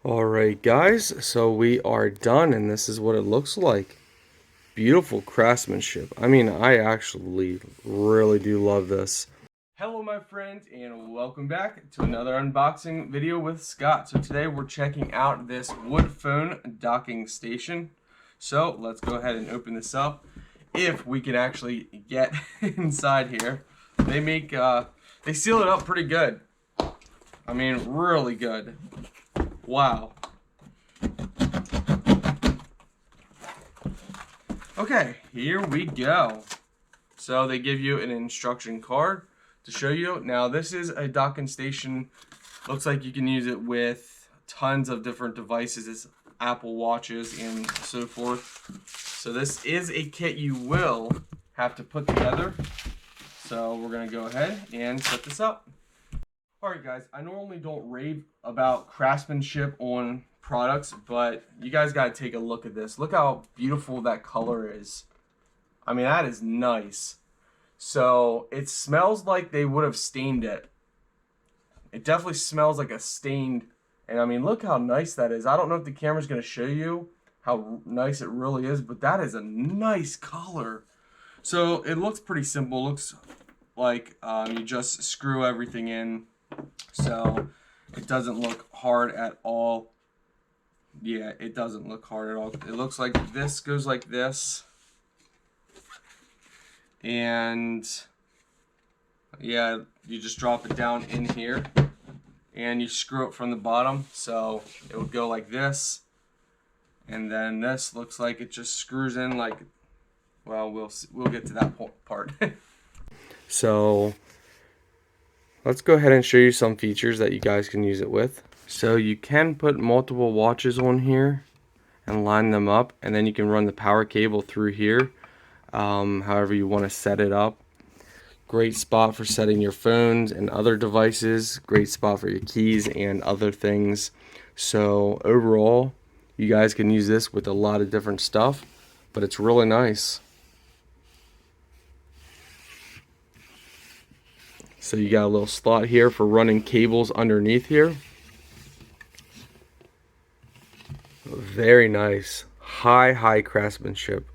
Alright guys, so we are done and this is what it looks like. Beautiful craftsmanship. I mean, I actually really do love this. Hello my friends and welcome back to another unboxing video with Scott. So today we're checking out this wood phone docking station. So let's go ahead and open this up. If we can actually get inside here. They seal it up pretty good. I mean, really good. Wow. Okay, here we go. So they give you an instruction card to show you. Now this is a docking station. Looks like you can use it with tons of different devices. It's Apple Watches and so forth. So this is a kit you will have to put together. So we're gonna go ahead and set this up. Alright guys, I normally don't rave about craftsmanship on products, but you guys gotta take a look at this. Look how beautiful that color is. I mean, that is nice. So it smells like they would have stained it. It definitely smells like a stained, and I mean, look how nice that is. I don't know if the camera's gonna show you how nice it really is, but that is a nice color. So it looks pretty simple. It looks like you just screw everything in. So it doesn't look hard at all. Yeah, it doesn't look hard at all. It looks like this goes like this. And yeah, you just drop it down in here and you screw it from the bottom. So it would go like this. And then this looks like it just screws in like, well, we'll get to that part. So let's go ahead and show you some features that you guys can use it with. So you can put multiple watches on here and line them up, and then you can run the power cable through here, however you want to set it up. Great spot for setting your phones and other devices. Great spot for your keys and other things. So overall, you guys can use this with a lot of different stuff, but it's really nice. So you got a little slot here for running cables underneath here. Very nice. High craftsmanship.